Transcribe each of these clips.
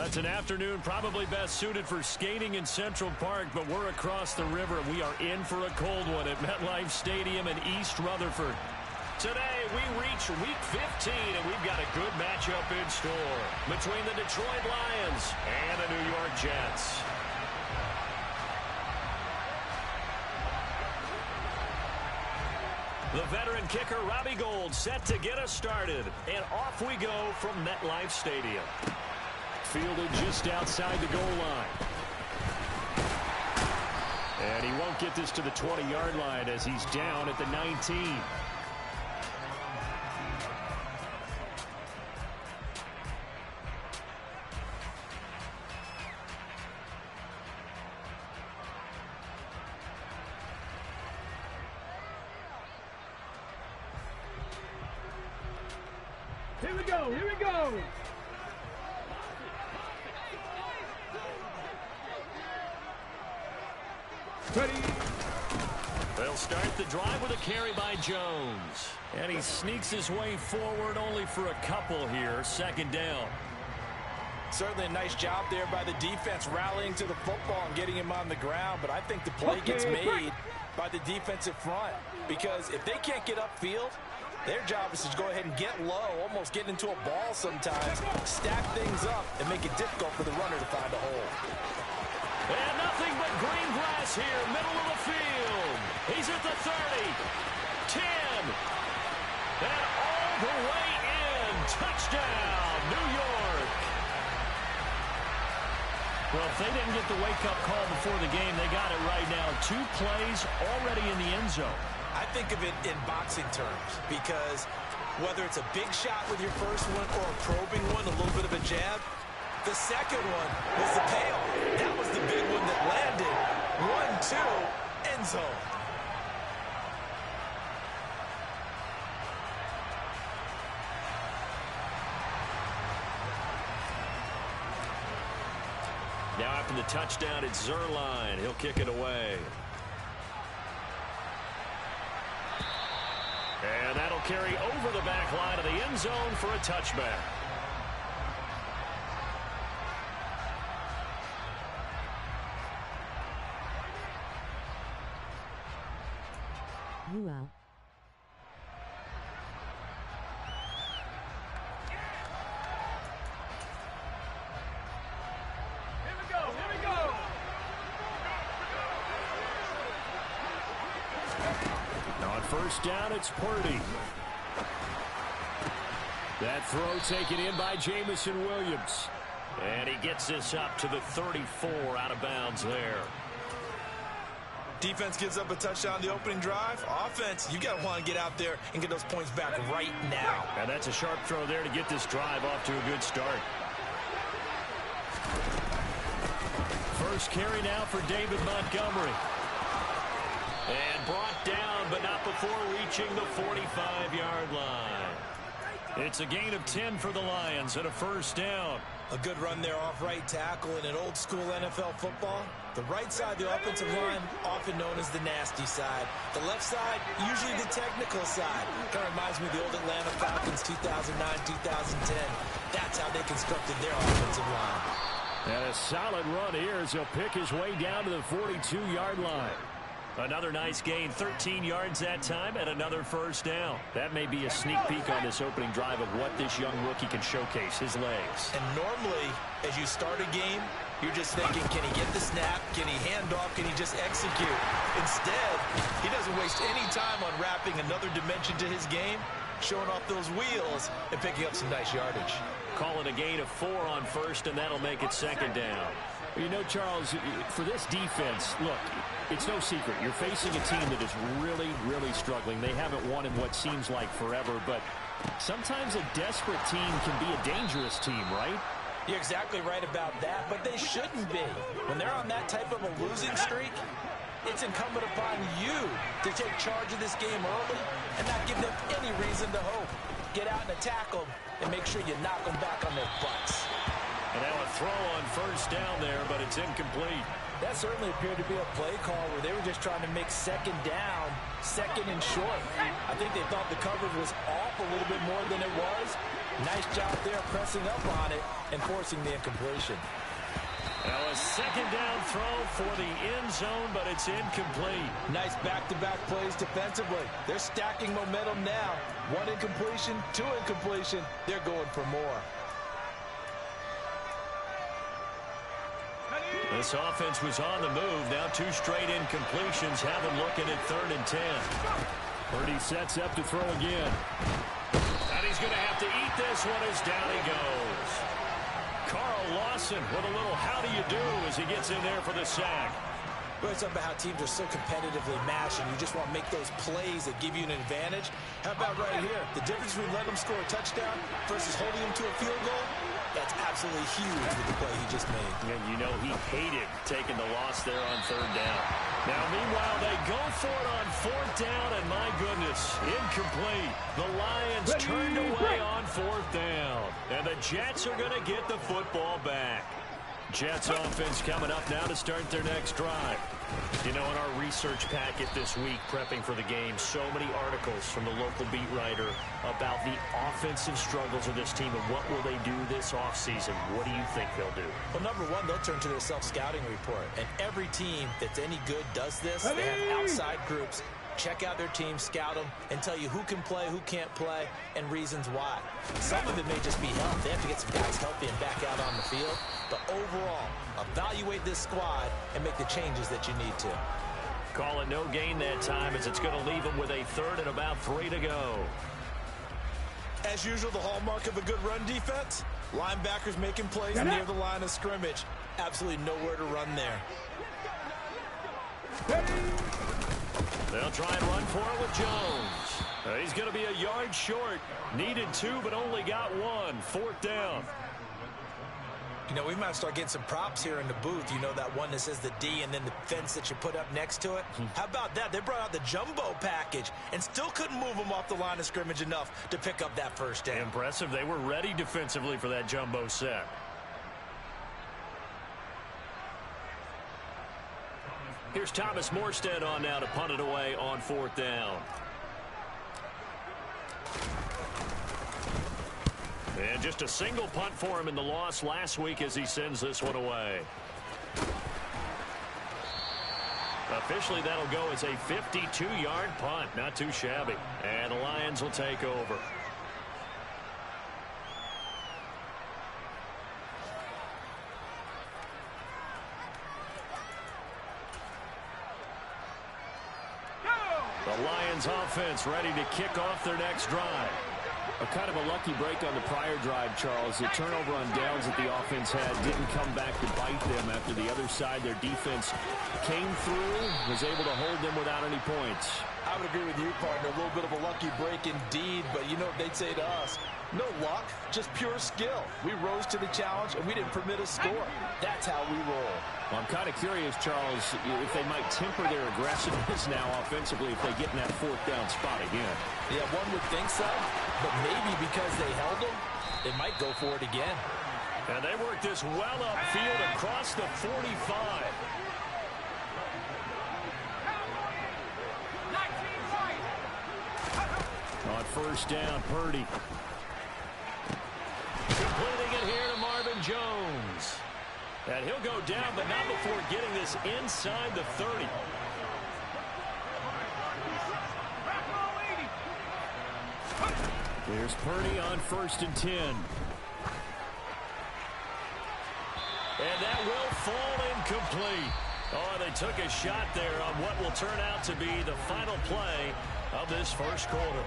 It's an afternoon probably best suited for skating in Central Park, but we're across the river. We are in for a cold one at MetLife Stadium in East Rutherford. Today, we reach Week 15, and we've got a good matchup in store between the Detroit Lions and the New York Jets. The veteran kicker, Robbie Gould, set to get us started. And off we go from MetLife Stadium. Fielded just outside the goal line. And he won't get this to the 20-yard line as he's down at the 19. Here we go, here we go. Ready. They'll start the drive with a carry by Jones. And he sneaks his way forward only for a couple here. Second down. Certainly a nice job there by the defense rallying to the football and getting him on the ground. But I think the play gets made by the defensive front. Because if they can't get upfield, their job is to go ahead and get low, almost get into a ball sometimes, stack things up, and make it difficult for the runner to find a hole. And nothing but green grass here, middle of the field. He's at the 30, 10, and all the way in. Touchdown, New York. Well, if they didn't get the wake-up call before the game, they got it right now. 2 plays already in the end zone. I think of it in boxing terms because whether it's a big shot with your first one or a probing one, a little bit of a jab, the second one was the payoff. That was the big one that landed. 1-2, end zone. Now after the touchdown, it's Zerline. He'll kick it away. And that'll carry over the back line of the end zone for a touchback. Well. First down, it's Purdy. That throw taken in by Jamison Williams. And he gets this up to the 34 out of bounds there. Defense gives up a touchdown the opening drive. Offense, you got to want to get out there and get those points back right now. And that's a sharp throw there to get this drive off to a good start. First carry now for David Montgomery. And brought down, but not before reaching the 45-yard line. It's a gain of 10 for the Lions and a first down. A good run there off right tackle in an old-school NFL football. The right side, the offensive line, often known as the nasty side. The left side, usually the technical side. Kind of reminds me of the old Atlanta Falcons 2009-2010. That's how they constructed their offensive line. And a solid run here as he'll pick his way down to the 42-yard line. Another nice gain, 13 yards that time, and another first down. That may be a sneak peek on this opening drive of what this young rookie can showcase, his legs. And normally, as you start a game, you're just thinking, can he get the snap? Can he hand off? Can he just execute? Instead, he doesn't waste any time on wrapping another dimension to his game, showing off those wheels, and picking up some nice yardage. Call it a gain of 4 on first, and that'll make it second down. You know, Charles, for this defense, look, it's no secret. You're facing a team that is really, really struggling. They haven't won in what seems like forever, but sometimes a desperate team can be a dangerous team, right? You're exactly right about that, but they shouldn't be. When they're on that type of a losing streak, it's incumbent upon you to take charge of this game early and not give them any reason to hope. Get out and attack them and make sure you knock them back on their butts. And now a throw on first down there, but it's incomplete. That certainly appeared to be a play call where they were just trying to make second down, second and short. I think they thought the coverage was off a little bit more than it was. Nice job there pressing up on it and forcing the incompletion. Now a second down throw for the end zone, but it's incomplete. Nice back-to-back plays defensively. They're stacking momentum now. One incompletion, two incompletion. They're going for more. This offense was on the move. Now two straight incompletions have them looking at 3rd and 10. Purdy sets up to throw again. And he's going to have to eat this one as down he goes. Carl Lawson with a little how do you do as he gets in there for the sack. But it's about how teams are so competitively matched and you just want to make those plays that give you an advantage. How about right here? The difference between letting them score a touchdown versus holding them to a field goal? That's absolutely huge with the play he just made. And you know he hated taking the loss there on 3rd down. Now, meanwhile, they go for it on 4th down, and my goodness, incomplete. The Lions turned away on 4th down, and the Jets are going to get the football back. Jets offense coming up now to start their next drive. You know, in our research packet this week, prepping for the game, so many articles from the local beat writer about the offensive struggles of this team and what will they do this offseason. What do you think they'll do? Well, number one, they'll turn to their self-scouting report. And every team that's any good does this. They have outside groups. Check out their team, scout them, and tell you who can play, who can't play, and reasons why. Some of it may just be health. They have to get some guys healthy and back out on the field. But overall, evaluate this squad and make the changes that you need to. Call it no gain that time as it's going to leave them with a 3rd and about 3 to go. As usual, the hallmark of a good run defense, linebackers making plays near the line of scrimmage. Absolutely nowhere to run there. They'll try and run for it with Jones. He's going to be a yard short. Needed 2, but only got 1. 4th down. You know, we might start getting some props here in the booth. You know, that one that says the D and then the fence that you put up next to it? How about that? They brought out the jumbo package and still couldn't move them off the line of scrimmage enough to pick up that 1st down. Impressive. They were ready defensively for that jumbo set. Here's Thomas Morstead on now to punt it away on 4th down. And just a single punt for him in the loss last week as he sends this one away. Officially, that'll go as a 52-yard punt. Not too shabby. And the Lions will take over. The Lions offense ready to kick off their next drive. A kind of a lucky break on the prior drive, Charles. The turnover on downs that the offense had didn't come back to bite them after the other side. Their defense came through, was able to hold them without any points. I would agree with you, partner. A little bit of a lucky break indeed, but you know what they'd say to us? No luck, just pure skill. We rose to the challenge, and we didn't permit a score. That's how we roll. Well, I'm kind of curious, Charles, if they might temper their aggressiveness now offensively if they get in that 4th down spot again. Yeah, one would think so, but maybe because they held them, they might go for it again. And they work this well upfield across the 45. On 1st down, Purdy. Completing it here to Marvin Jones. And he'll go down, but not before getting this inside the 30. Here's Purdy on 1st and 10. And that will fall incomplete. Oh, they took a shot there on what will turn out to be the final play of this 1st quarter.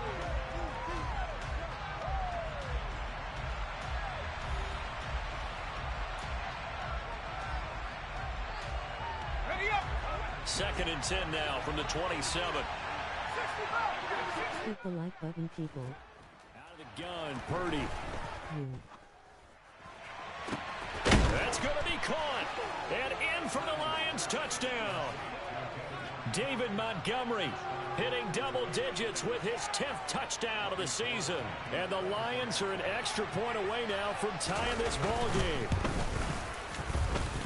Second and 10 now from the 27. Hit the like button, people. Out of the gun, Purdy. That's going to be caught. And in for the Lions touchdown. David Montgomery hitting double digits with his 10th touchdown of the season. And the Lions are an extra point away now from tying this ball game.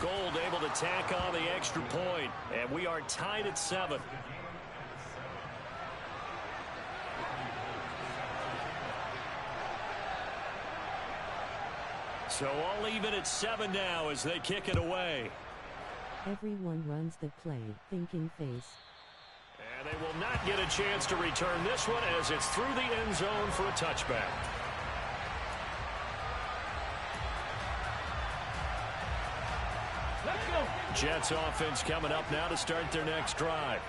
Goal Gold able to tack on the extra point, and we are tied at 7. So all even at 7 now as they kick it away. Everyone runs the play, thinking face. And they will not get a chance to return this one as it's through the end zone for a touchback. Let's go. Jets offense coming up now to start their next drive.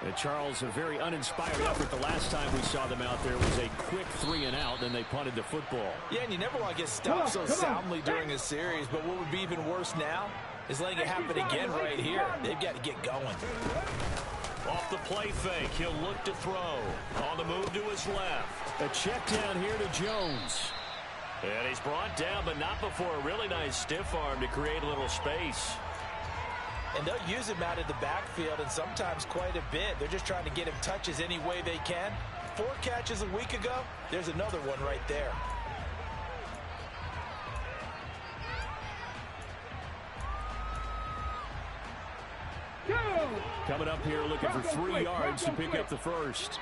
And Charles, a very uninspired effort. The last time we saw them out there was a quick 3-and-out, then they punted the football. Yeah, and you never want to get stopped so soundly during a series, but what would be even worse now is letting it happen again right here. They've got to get going. Off the play fake, he'll look to throw. On the move to his left. A check down here to Jones. And he's brought down, but not before a really nice stiff arm to create a little space. And they'll use him out of the backfield, and sometimes quite a bit. They're just trying to get him touches any way they can. 4 catches a week ago, there's another one right there. Go. Coming up here looking for 3 yards to pick up the first.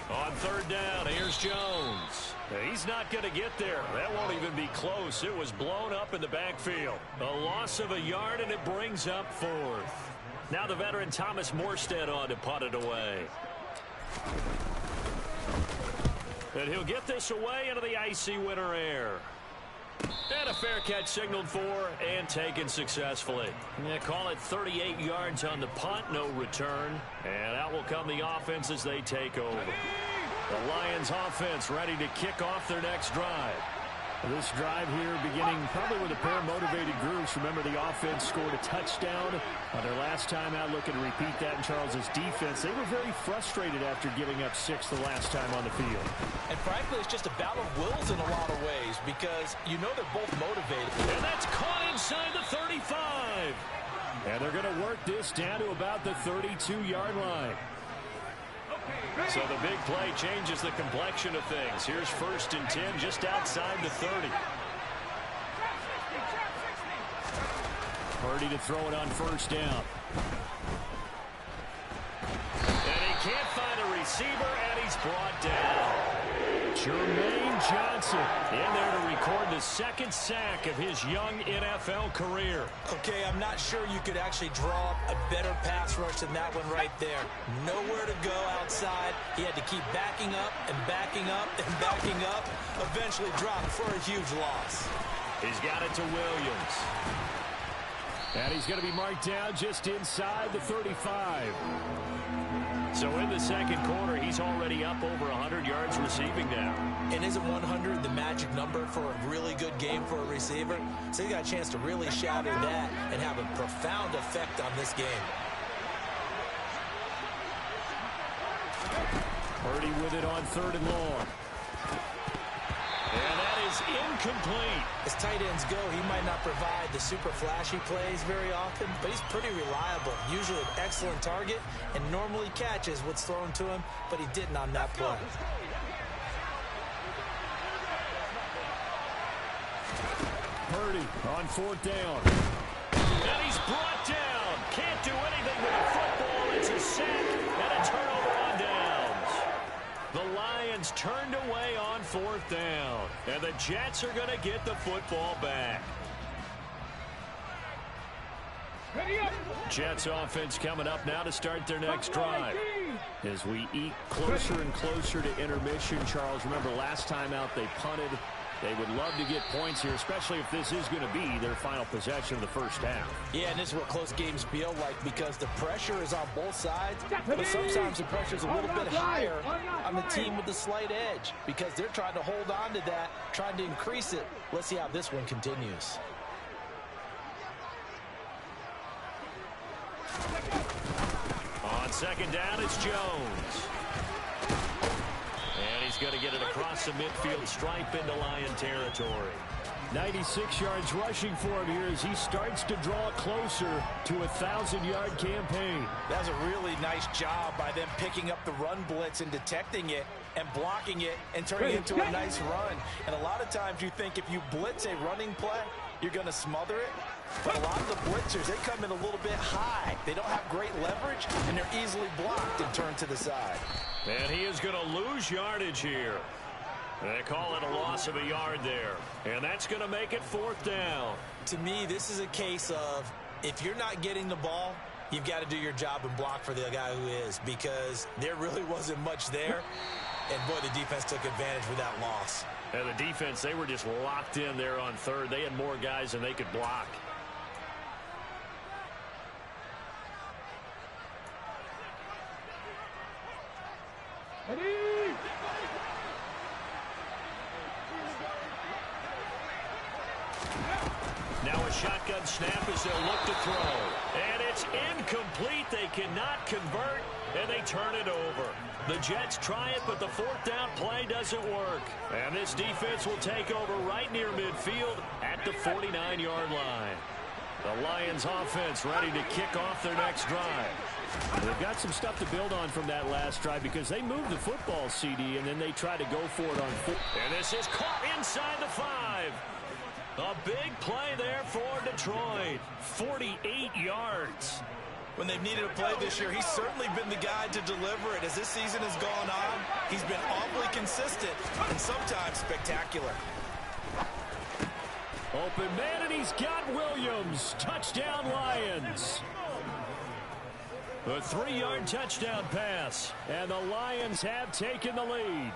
On 3rd down, here's Jones. He's not going to get there. That won't even be close. It was blown up in the backfield. A loss of a yard, and it brings up 4th. Now the veteran Thomas Morstead on to punt it away. And he'll get this away into the icy winter air. And a fair catch signaled for and taken successfully. Yeah, call it 38 yards on the punt, no return. And out will come the offense as they take over. The Lions offense ready to kick off their next drive. This drive here beginning probably with a pair of motivated groups. Remember, the offense scored a touchdown on their last time out, looking to repeat that in Charles's defense. They were very frustrated after giving up 6 the last time on the field. And frankly, it's just a battle of wills in a lot of ways because you know they're both motivated. And that's caught inside the 35. And they're going to work this down to about the 32-yard line. So the big play changes the complexion of things. Here's 1st and 10 just outside the 30. Purdy to throw it on 1st down. And he can't find a receiver, and he's brought down. Jermaine Johnson in there to record the 2nd sack of his young NFL career. Okay, I'm not sure you could actually draw up a better pass rush than that one right there. Nowhere to go outside. He had to keep backing up and backing up and backing up. Eventually dropped for a huge loss. He's got it to Williams. And he's going to be marked down just inside the 35. So in the 2nd quarter, he's already up over 100 yards receiving now. And isn't 100 the magic number for a really good game for a receiver? So he got a chance to really shatter that and have a profound effect on this game. Purdy with it on 3rd and long. And that is incomplete. As tight ends go, he might not provide the super flashy plays very often, but he's pretty reliable. Usually an excellent target and normally catches what's thrown to him, but he didn't on that play. Purdy on 4th down. And he's brought down. Can't do anything with the football. It's a sack and a turnover on downs. The Lions turned away on 4th down. And the Jets are going to get the football back. Jets offense coming up now to start their next drive. As we eke closer and closer to intermission, Charles, remember last time out they punted. They would love to get points here, especially if this is going to be their final possession of the first half. Yeah, and this is what close games feel like because the pressure is on both sides, but sometimes the pressure is a little bit higher on the team with the slight edge because they're trying to hold on to that, trying to increase it. Let's see how this one continues. On 2nd down, it's Jones. And he's going to get it across the midfield stripe into Lion territory. 96 yards rushing for him here as he starts to draw closer to a 1,000-yard campaign. That was a really nice job by them picking up the run blitz and detecting it and blocking it and turning it into a nice run. And a lot of times you think if you blitz a running play, you're going to smother it. But a lot of the blitzers, they come in a little bit high. They don't have great leverage, and they're easily blocked and turned to the side. And he is going to lose yardage here. They call it a loss of a yard there. And that's going to make it 4th down. To me, this is a case of if you're not getting the ball, you've got to do your job and block for the guy who is, because there really wasn't much there. And, boy, the defense took advantage with that loss. And the defense, they were just locked in there on 3rd. They had more guys than they could block. Now a shotgun snap as they'll look to throw. And it's incomplete. They cannot convert, and they turn it over. The Jets try it, but the 4th down play doesn't work. And this defense will take over right near midfield at the 49-yard line. The Lions offense ready to kick off their next drive. They've got some stuff to build on from that last drive because they moved the football, CD, and then they try to go for it on 4th. And this is caught inside the 5. A big play there for Detroit. 48 yards. When they've needed a play this year, he's certainly been the guy to deliver it. As this season has gone on, he's been awfully consistent and sometimes spectacular. Open man, and he's got Williams. Touchdown, Lions. A 3-yard touchdown pass. And the Lions have taken the lead.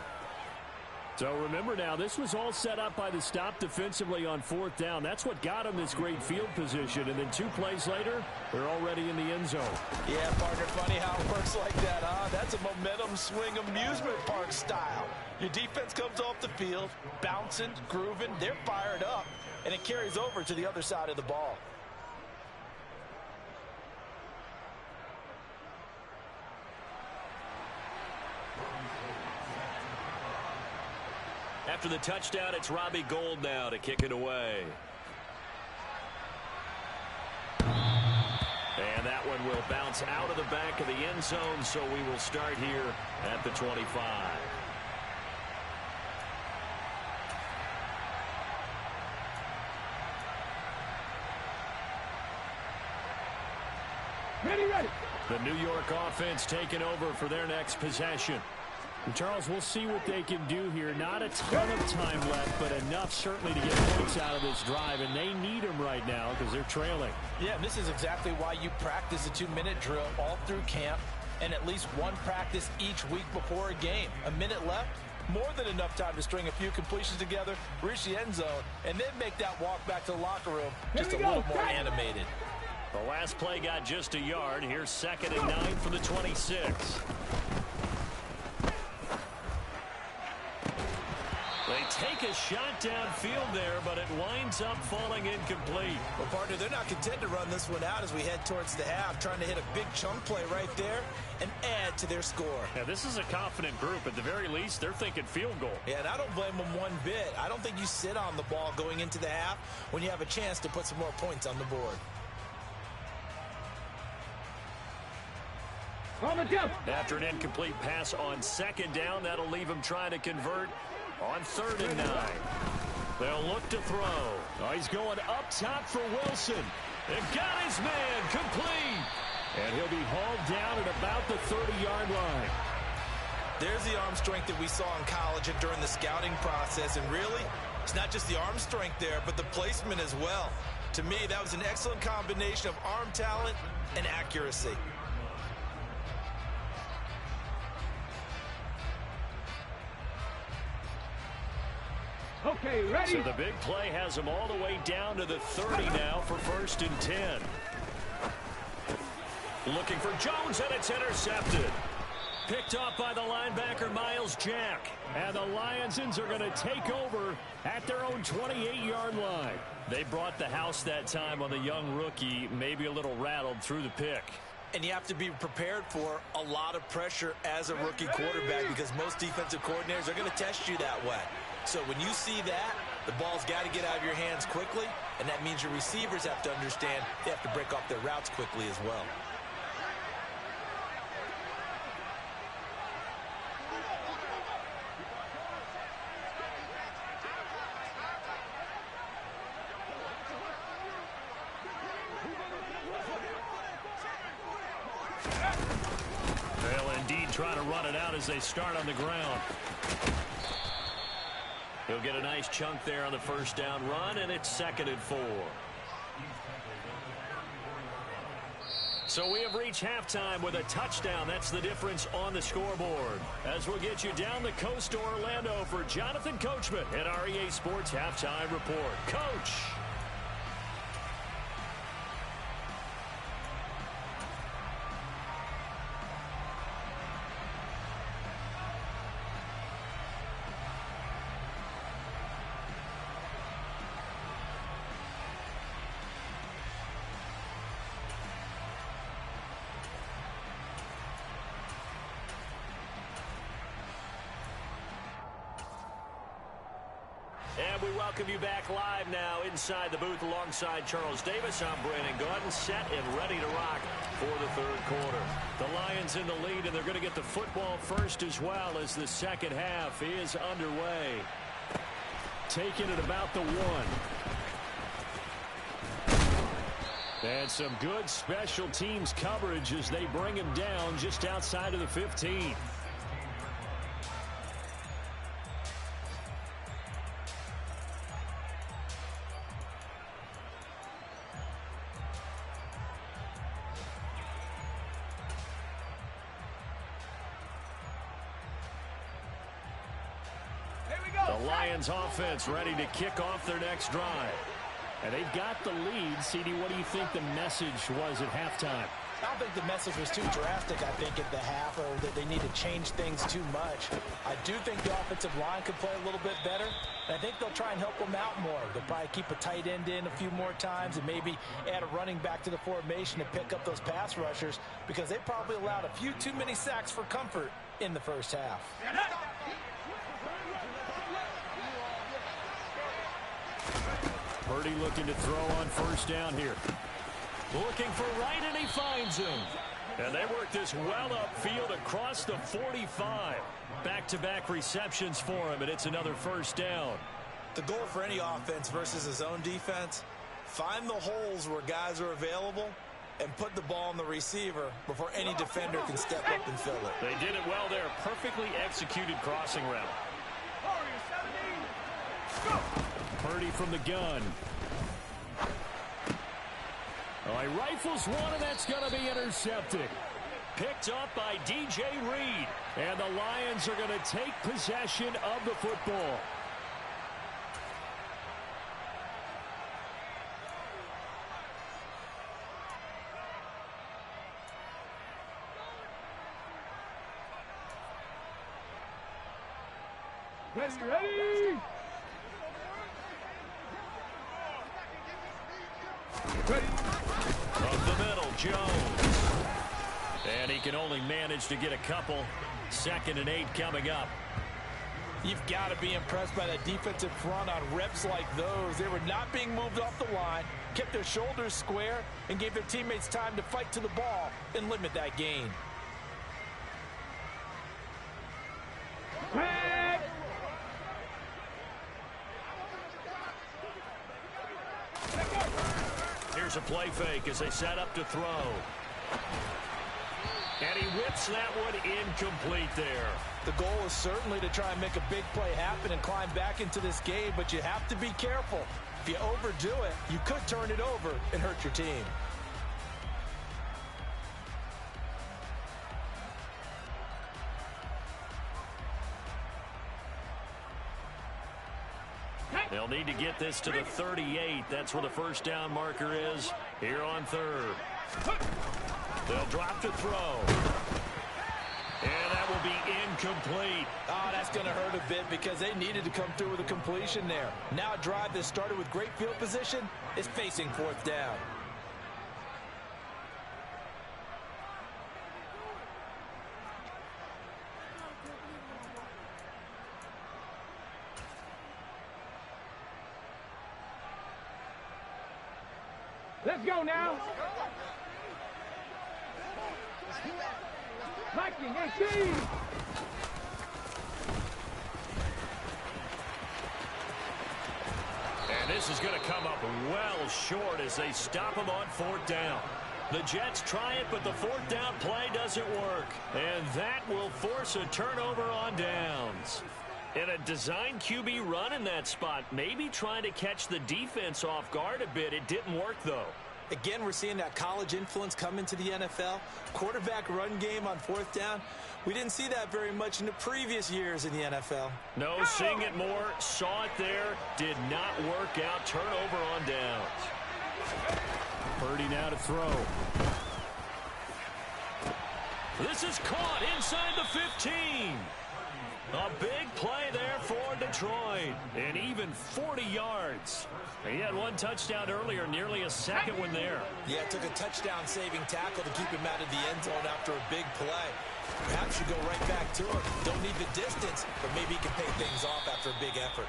So remember now, this was all set up by the stop defensively on 4th down. That's what got them this great field position. And then 2 plays later, they're already in the end zone. Yeah, partner, funny how it works like that, huh? That's a momentum swing amusement park style. Your defense comes off the field, bouncing, grooving, they're fired up, and it carries over to the other side of the ball. After the touchdown, it's Robbie Gould now to kick it away. And that one will bounce out of the back of the end zone, so we will start here at the 25. Ready. The New York offense taking over for their next possession. And Charles, we'll see what they can do here. Not a ton of time left, but enough certainly to get points out of this drive, and they need them right now because they're trailing. Yeah, and this is exactly why you practice a 2-minute drill all through camp and at least one practice each week before a game. A minute left, more than enough time to string a few completions together, reach the end zone, and then make that walk back to the locker room just a little more animated. The last play got just a yard. Here's 2nd and 9 from the 26. They take a shot downfield there, but it winds up falling incomplete. Well, partner, they're not content to run this one out as we head towards the half, trying to hit a big chunk play right there and add to their score. Yeah, this is a confident group. At the very least, they're thinking field goal. Yeah, and I don't blame them one bit. I don't think you sit on the ball going into the half when you have a chance to put some more points on the board. After an incomplete pass on 2nd down, that'll leave him trying to convert on 3rd and 9. They'll look to throw. Oh, he's going up top for Wilson. They've got his man complete. And he'll be hauled down at about the 30-yard line. There's the arm strength that we saw in college and during the scouting process. And really, it's not just the arm strength there, but the placement as well. To me, that was an excellent combination of arm talent and accuracy. Okay, ready. So the big play has them all the way down to the 30 now for 1st and 10. Looking for Jones, and it's intercepted. Picked off by the linebacker, Miles Jack. And the Lionsons are going to take over at their own 28-yard line. They brought the house that time on the young rookie, maybe a little rattled through the pick. And you have to be prepared for a lot of pressure as a rookie quarterback because most defensive coordinators are going to test you that way. So when you see that, The ball's got to get out of your hands quickly, and that means your receivers have to understand they have to break off their routes quickly as well. They'll indeed try to run it out as they start on the ground. He'll get a nice chunk there on the first down run, and it's 2nd and 4. So we have reached halftime with a touchdown. That's the difference on the scoreboard. As we'll get you down the coast to Orlando for Jonathan Coachman at our EA Sports Halftime Report. Coach. And we welcome you back live now inside the booth alongside Charles Davis. I'm Brandon Gordon, set and ready to rock for the 3rd quarter. The Lions in the lead, and they're going to get the football first as well as the second half is underway. Taking it about the 1. And some good special teams coverage as they bring him down just outside of the 15. The Lions offense ready to kick off their next drive. And they've got the lead. CD, what do you think the message was at halftime? I don't think the message was too drastic, I think, at the half, or that they need to change things too much. I do think the offensive line could play a little bit better, and I think they'll try and help them out more. They'll probably keep a tight end in a few more times and maybe add a running back to the formation to pick up those pass rushers, because they probably allowed a few too many sacks for comfort in the first half. Purdy looking to throw on first down here. Looking for right, and he finds him. And they work this well upfield across the 45. Back-to-back receptions for him, and it's another first down. The goal for any offense versus his own defense, find the holes where guys are available and put the ball on the receiver before any defender can step up and fill it. They did it well there. Perfectly executed crossing route. Purdy from the gun. Oh, he rifles one, and that's going to be intercepted. Picked up by DJ Reed. And the Lions are going to take possession of the football. Ready! From the middle, Jones. And he can only manage to get a couple. 2nd and 8 coming up. You've got to be impressed by that defensive front on reps like those. They were not being moved off the line, kept their shoulders square, and gave their teammates time to fight to the ball and limit that gain. Here's a play fake as they set up to throw. And he whips that one incomplete there. The goal is certainly to try and make a big play happen and climb back into this game, but you have to be careful. If you overdo it, you could turn it over and hurt your team. They'll need to get this to the 38. That's where the first down marker is here on 3rd. They'll drop to throw. And that will be incomplete. Oh, that's going to hurt a bit because they needed to come through with a completion there. Now a drive that started with great field position is facing 4th down. Let's go now. Viking 18. And this is going to come up well short as they stop him on 4th down. The Jets try it, but the 4th down play doesn't work. And that will force a turnover on downs. And a design QB run in that spot, maybe trying to catch the defense off guard a bit. It didn't work, though. Again, we're seeing that college influence come into the NFL. Quarterback run game on 4th down. We didn't see that very much in the previous years in the NFL. No, seeing it more, saw it there, did not work out. Turnover on downs. Purdy now to throw. This is caught inside the 15. A big play there for Detroit. And even 40 yards. He had one touchdown earlier, nearly a second one there. Yeah, it took a touchdown-saving tackle to keep him out of the end zone after a big play. Perhaps you go right back to him. Don't need the distance, but maybe he can pay things off after a big effort.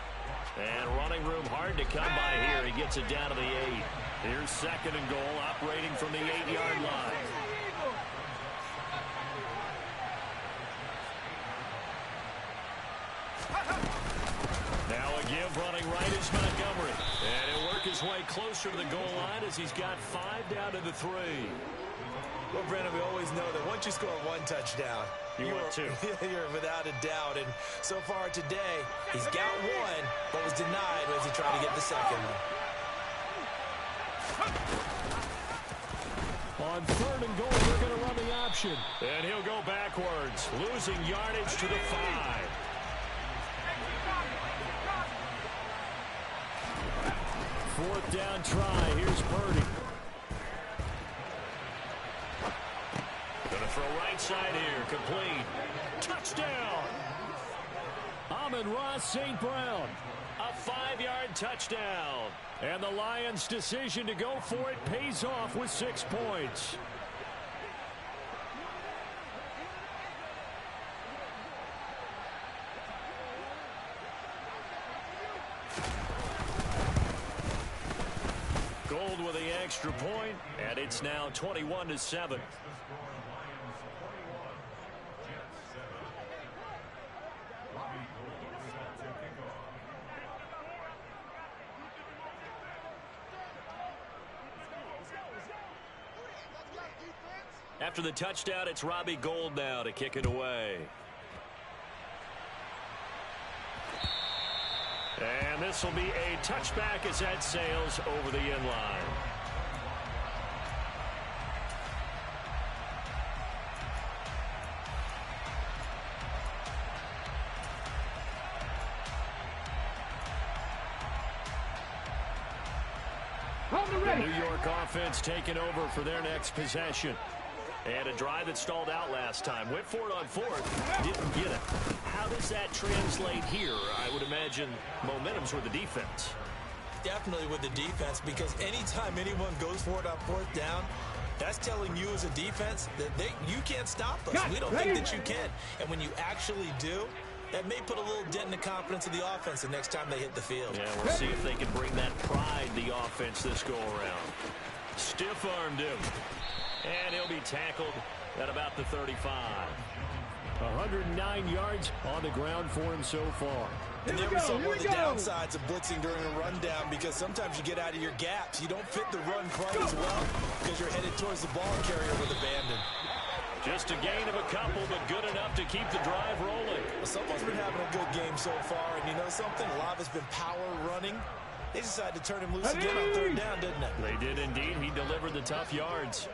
And running room hard to come by here. He gets it down to the 8. Here's 2nd and goal, operating from the 8-yard line. Now a give running right is Montgomery. And he'll work his way closer to the goal line as he's got 5 down to the 3. Well, Brandon, we always know that once you score one touchdown, you're without a doubt. And so far today, he's got one, but was denied as he tried to get the second one. On 3rd and goal, they're going to run the option. And he'll go backwards, losing yardage to the 5. Fourth down try. Here's Purdy. Gonna throw right side here. Complete. Touchdown. Amon-Ra St. Brown. A 5-yard touchdown. And the Lions' decision to go for it pays off with 6 points. Gold with the extra point, and it's now 21-7. After the touchdown, it's Robbie Gould now to kick it away. And this will be a touchback as that sails over the end line. The New York offense taking over for their next possession. And a drive that stalled out last time. Went for it on 4th. Didn't get it. How does that translate here? I would imagine momentum's with the defense. Definitely with the defense, because anytime anyone goes for it on 4th down, that's telling you as a defense that you can't stop us. We don't think that you can. And when you actually do, that may put a little dent in the confidence of the offense the next time they hit the field. Yeah, we'll see if they can bring that pride, the offense, this go-around. Stiff-armed him. And he'll be tackled at about the 35. 109 yards on the ground for him so far. And there was some of the downsides of blitzing during a rundown, because sometimes you get out of your gaps. You don't fit the run quite as well because you're headed towards the ball carrier with abandon. Just a gain of a couple, but good enough to keep the drive rolling. Well, someone's been having a good game so far, and you know something? A lot of it's been power running. They decided to turn him loose again on 3rd down, didn't they? They did indeed. He delivered the tough yards.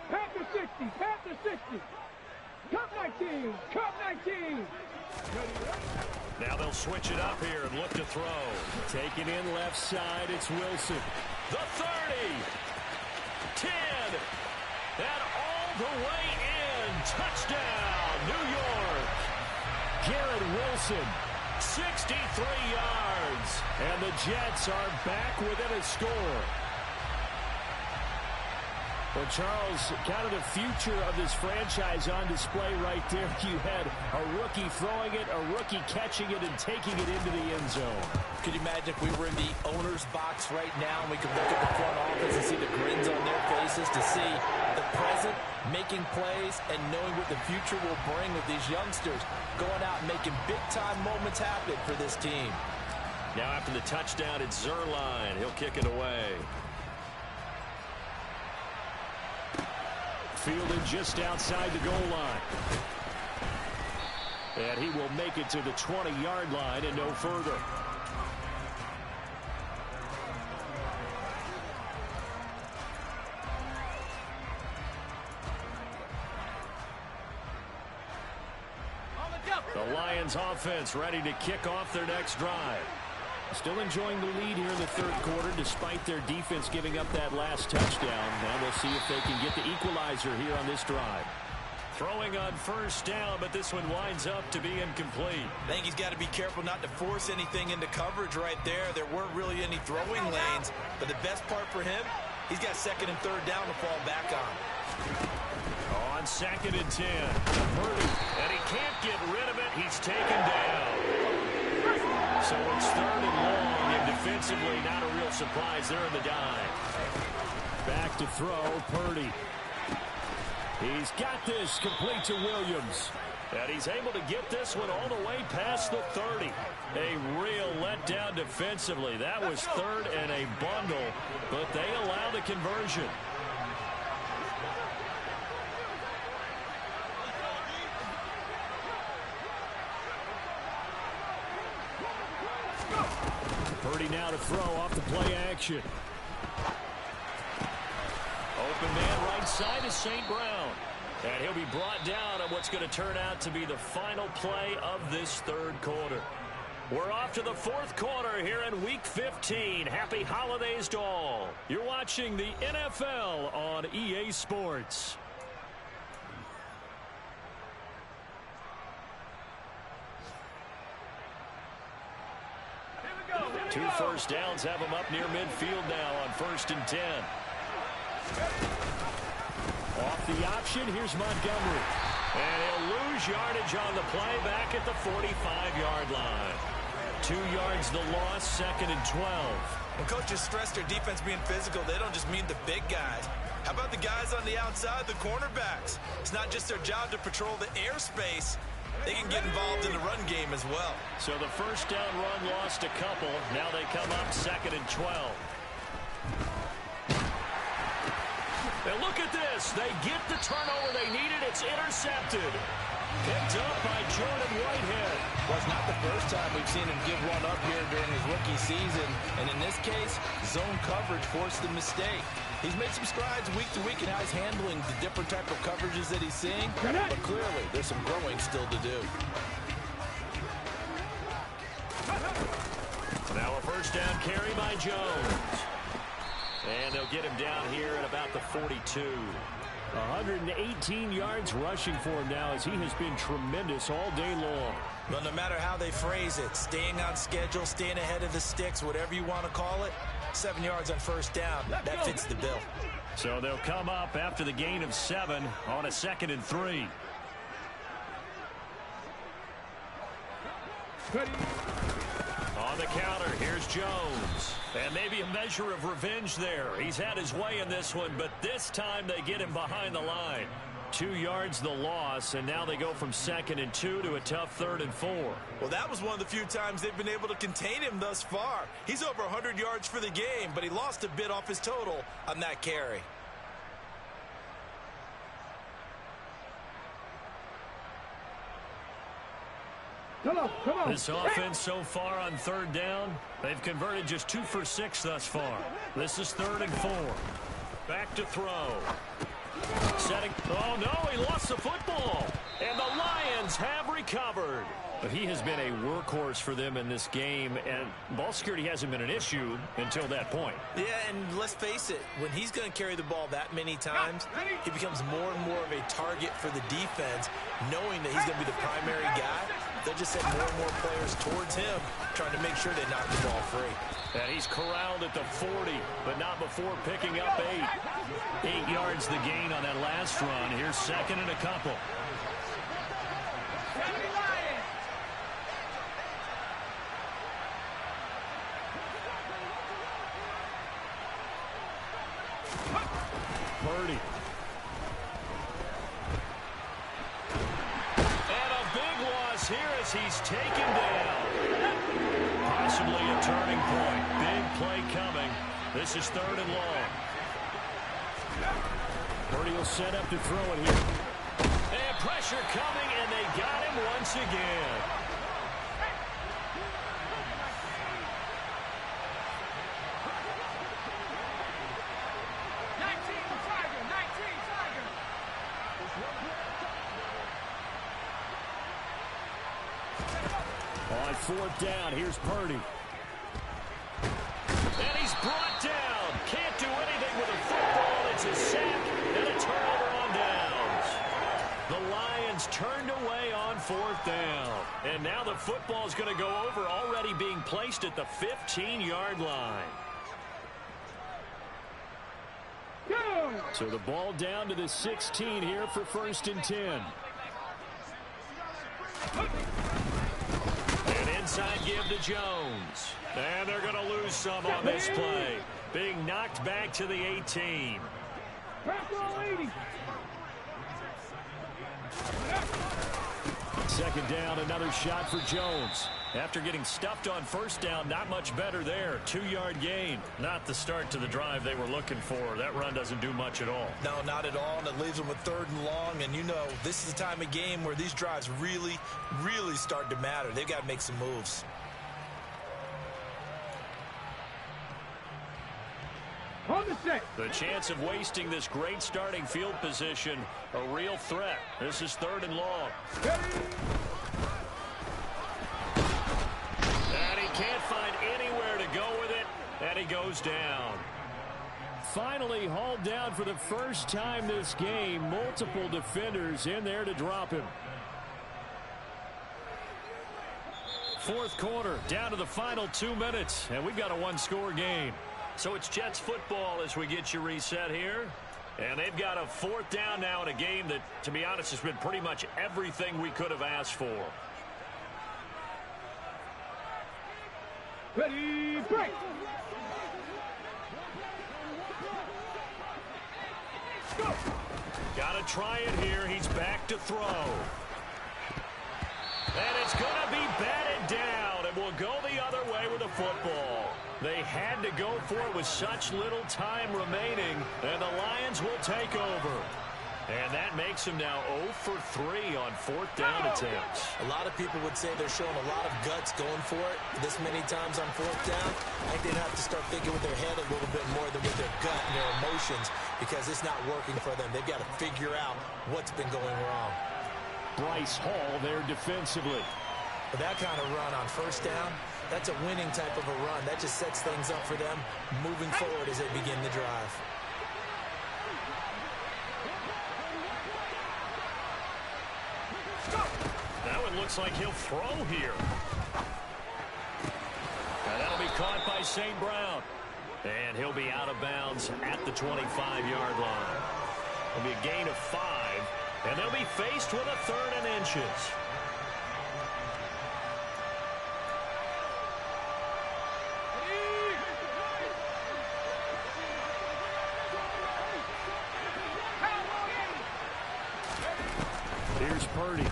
Panther 60, Panther 60. Cup 19, Cup 19. Now they'll switch it up here and look to throw. Taking in left side, it's Wilson. The 30. 10. And all the way in. Touchdown, New York. Garrett Wilson, 63 yards. And the Jets are back within a score. Well, Charles, kind of the future of this franchise on display right there. You had a rookie throwing it, a rookie catching it, and taking it into the end zone. Could you imagine if we were in the owner's box right now and we could look at the front office and see the grins on their faces to see the present making plays and knowing what the future will bring with these youngsters going out and making big-time moments happen for this team. Now after the touchdown, it's Zuerlein. He'll kick it away. Fielded just outside the goal line. And he will make it to the 20-yard line and no further. The Lions offense ready to kick off their next drive. Still enjoying the lead here in the third quarter despite their defense giving up that last touchdown. Now we'll see if they can get the equalizer here on this drive. Throwing on first down, but this one winds up to be incomplete. I think he's got to be careful not to force anything into coverage right there. There weren't really any throwing lanes, but the best part for him, he's got second and third down to fall back on. On second and 10, Purdy, and he can't get rid of it. He's taken down. So it's third and long, and defensively not a real surprise there in the dive. Back to throw, Purdy. He's got this complete to Williams. And he's able to get this one all the way past the 30. A real letdown defensively. That was third and a bundle, but they allow the conversion. Purdy now to throw off the play action. Open man right side is St. Brown. And he'll be brought down on what's going to turn out to be the final play of this third quarter. We're off to the fourth quarter here in Week 15. Happy holidays to all. You're watching the NFL on EA Sports. Two first downs have him up near midfield now on 1st and 10. Off the option, here's Montgomery. And he'll lose yardage on the play back at the 45-yard line. 2 yards the loss, 2nd and 12. When coaches stress their defense being physical, they don't just mean the big guys. How about the guys on the outside, the cornerbacks? It's not just their job to patrol the airspace. They can get involved in the run game as well. So the first down run lost a couple. Now they come up 2nd and 12. And look at this. They get the turnover they needed. It's intercepted. Picked up by Jordan Whitehead. Well, it's not the first time we've seen him give one up here during his rookie season. And in this case, zone coverage forced the mistake. He's made some strides week to week in how he's handling the different type of coverages that he's seeing. But clearly, there's some growing still to do. Now a first down carry by Jones. And they'll get him down here at about the 42. 118 yards rushing for him now as he has been tremendous all day long. But no matter how they phrase it, staying on schedule, staying ahead of the sticks, whatever you want to call it, 7 yards on first down, that fits the bill. So they'll come up after the gain of 7 on a 2nd and 3. On the counter, here's Jones. And maybe a measure of revenge there. He's had his way in this one, but this time they get him behind the line. 2 yards the loss, and now they go from 2nd and 2 to a tough 3rd and 4. Well, that was one of the few times they've been able to contain him thus far. He's over 100 yards for the game, but he lost a bit off his total on that carry. Come on. This offense so far on 3rd down, they've converted just 2 for 6 thus far. This is 3rd and 4. Back to throw. Setting. Oh, no, he lost the football. And the Lions have recovered. But he has been a workhorse for them in this game, and ball security hasn't been an issue until that point. Yeah, and let's face it, when he's going to carry the ball that many times, he becomes more and more of a target for the defense, knowing that he's going to be the primary guy. They'll just send more and more players towards him, trying to make sure they knock the ball free. And he's corralled at the 40, but not before picking up 8. 8 yards the gain on that last run. Here's second and a couple. Purdy. And a big loss here as he's taken down. Possibly a turning point. Big play coming. This is third and long. Purdy will set up to throw it here. And pressure coming, and they got him once again. On fourth down, here's Purdy. And he's brought down. Can't do anything with a football. It's a sack and a turnover on downs. The Lions turned away on fourth down. And now the football's going to go over, already being placed at the 15-yard line. So the ball down to the 16 here for first and 10. And inside give to Jones. And they're going to lose some on this play. Being knocked back to the 18. Second down, another shot for Jones. After getting stuffed on first down, not much better there. 2-yard gain. Not the start to the drive they were looking for. That run doesn't do much at all. No, not at all, and it leaves them with third and long. And you know, this is the time of game where these drives really, really start to matter. They've got to make some moves. The chance of wasting this great starting field position, a real threat. This is third and long. And he can't find anywhere to go with it, and he goes down. Finally hauled down for the first time this game. Multiple defenders in there to drop him. Fourth quarter, down to the final 2 minutes, and we've got a one-score game. So it's Jets football as we get you reset here. And they've got a fourth down now in a game that, to be honest, has been pretty much everything we could have asked for. Ready, break! Go! Got to try it here. He's back to throw. And it's going to be batted down, and we'll go the other way with the football. They had to go for it with such little time remaining, and the Lions will take over. And that makes them now 0 for 3 on fourth down attempts. A lot of people would say they're showing a lot of guts going for it this many times on fourth down. I think they'd have to start thinking with their head a little bit more than with their gut and their emotions, because it's not working for them. They've got to figure out what's been going wrong. Bryce Hall there defensively. But that kind of run on first down, that's a winning type of a run. That just sets things up for them moving forward as they begin the drive. That one looks like he'll throw here. And that'll be caught by St. Brown. And he'll be out of bounds at the 25-yard line. It'll be a gain of 5. And they'll be faced with a third and inches. Here's Purdy.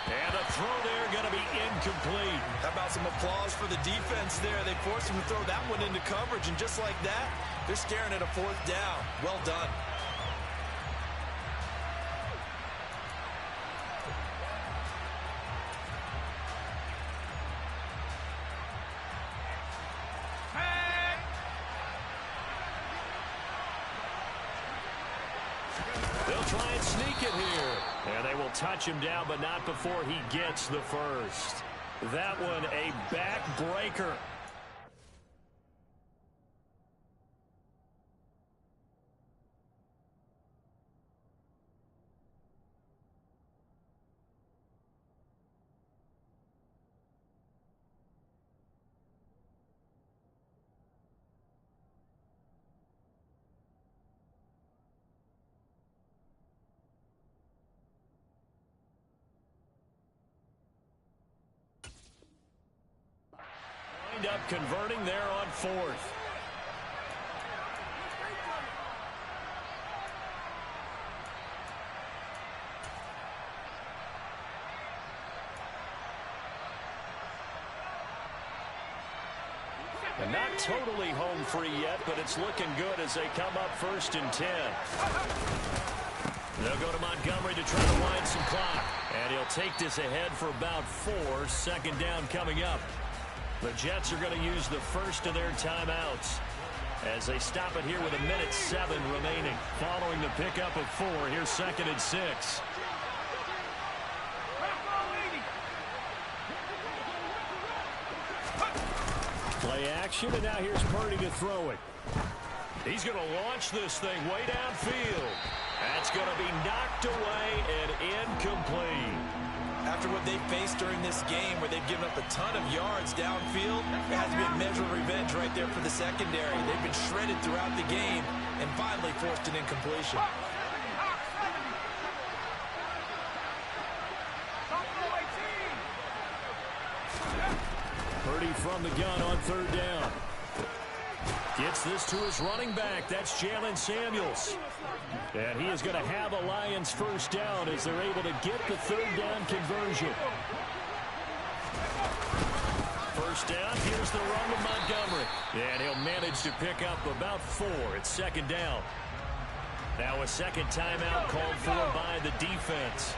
And a throw there going to be incomplete. How about some applause for the defense there? They forced him to throw that one into coverage, and just like that, they're staring at a fourth down. Well done. They'll try and sneak it here. And they will touch him down, but not before he gets the first. That one a backbreaker. up converting there on 4th. And not totally home free yet, but it's looking good as they come up 1st and 10. They'll go to Montgomery to try to wind some clock. And he'll take this ahead for about 4. 2nd down coming up. The Jets are going to use the first of their timeouts as they stop it here with 1:07 remaining. Following the pickup of 4, here's 2nd and 6. Play action, and now here's Purdy to throw it. He's going to launch this thing way downfield. That's going to be knocked away and incomplete. After what they faced during this game where they've given up a ton of yards downfield, there has to be a measure of revenge right there for the secondary. They've been shredded throughout the game and finally forced an incompletion. Purdy from the gun on 3rd down. Gets this to his running back. That's Jalen Samuels. And he is going to have a Lions 1st down as they're able to get the 3rd down conversion. 1st down. Here's the run to Montgomery. And he'll manage to pick up about 4. It's 2nd down. Now a 2nd timeout called for by the defense,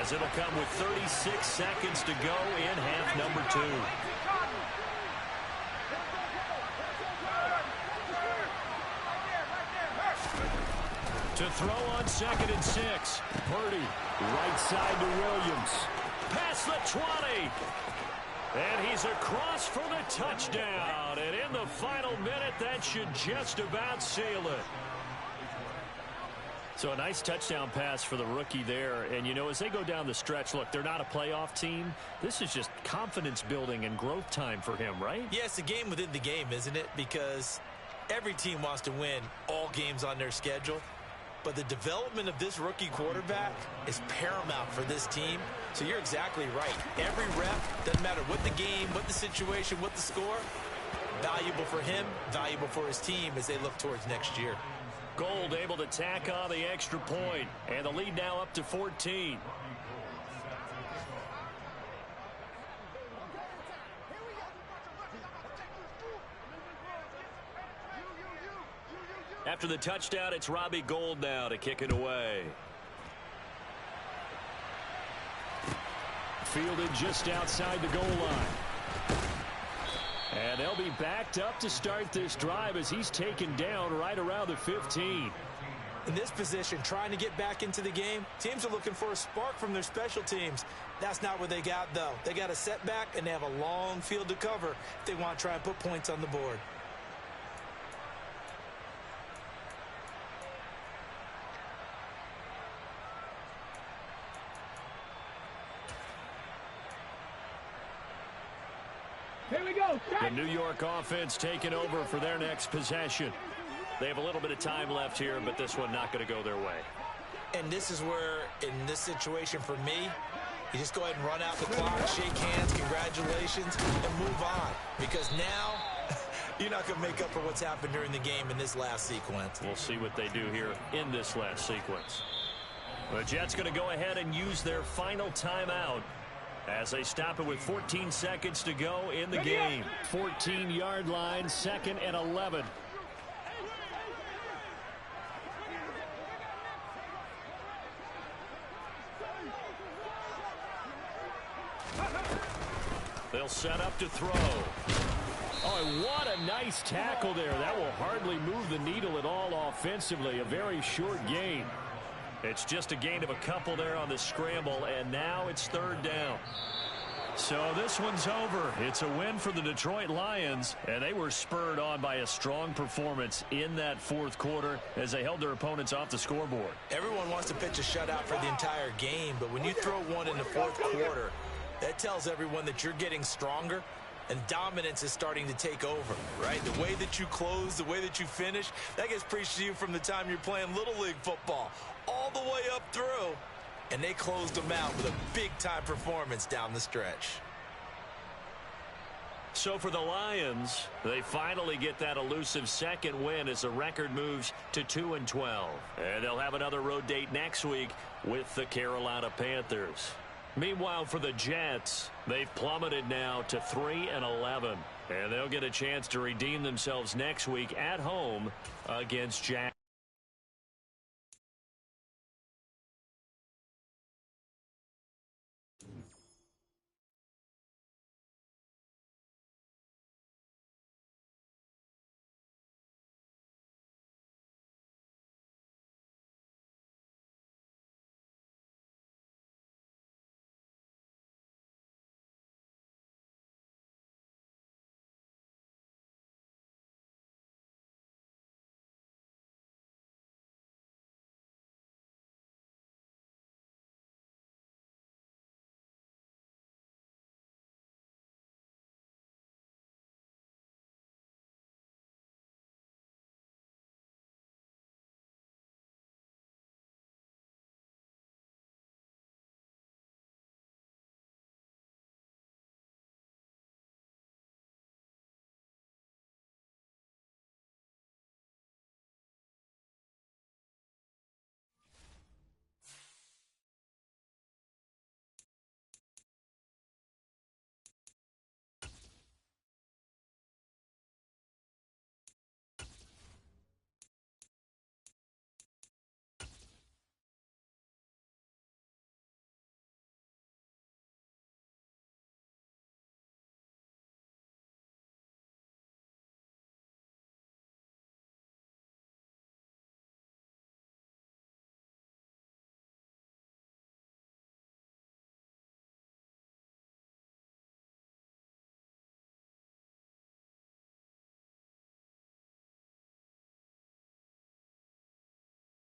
as it'll come with 36 seconds to go in half number 2. To throw on 2nd and 6. Purdy, right side to Williams. Past the 20. And he's across for the touchdown. And in the final minute, that should just about seal it. So a nice touchdown pass for the rookie there. And, you know, as they go down the stretch, look, they're not a playoff team. This is just confidence building and growth time for him, right? Yeah, it's a game within the game, isn't it? Because every team wants to win all games on their schedule. But the development of this rookie quarterback is paramount for this team. So you're exactly right. Every rep, doesn't matter what the game, what the situation, what the score, valuable for him, valuable for his team as they look towards next year. Gold able to tack on the extra point. And the lead now up to 14. After the touchdown, it's Robbie Gould now to kick it away. Fielded just outside the goal line. And they'll be backed up to start this drive as he's taken down right around the 15. In this position, trying to get back into the game, teams are looking for a spark from their special teams. That's not what they got, though. They got a setback, and they have a long field to cover if they want to try and put points on the board. Here we go. The New York offense taking over for their next possession. They have a little bit of time left here, but this one not going to go their way. And this is where, in this situation for me, you just go ahead and run out the clock, shake hands, congratulations, and move on. Because now, you're not going to make up for what's happened during the game in this last sequence. We'll see what they do here in this last sequence. The Jets going to go ahead and use their final timeout as they stop it with 14 seconds to go in the game. 14-yard line, 2nd and 11. They'll set up to throw. Oh, what a nice tackle there. That will hardly move the needle at all offensively. A very short gain. It's just a gain of a couple there on the scramble, and now it's 3rd down. So this one's over. It's a win for the Detroit Lions, and they were spurred on by a strong performance in that 4th quarter as they held their opponents off the scoreboard. Everyone wants to pitch a shutout for the entire game, but when you throw one in the 4th quarter, that tells everyone that you're getting stronger and dominance is starting to take over, right? The way that you close, the way that you finish, that gets preached to you from the time you're playing Little League football all the way up through. And they closed them out with a big-time performance down the stretch. So for the Lions, they finally get that elusive second win as the record moves to 2-12. And they'll have another road date next week with the Carolina Panthers. Meanwhile, for the Jets, they've plummeted now to 3-11. And they'll get a chance to redeem themselves next week at home against Jack.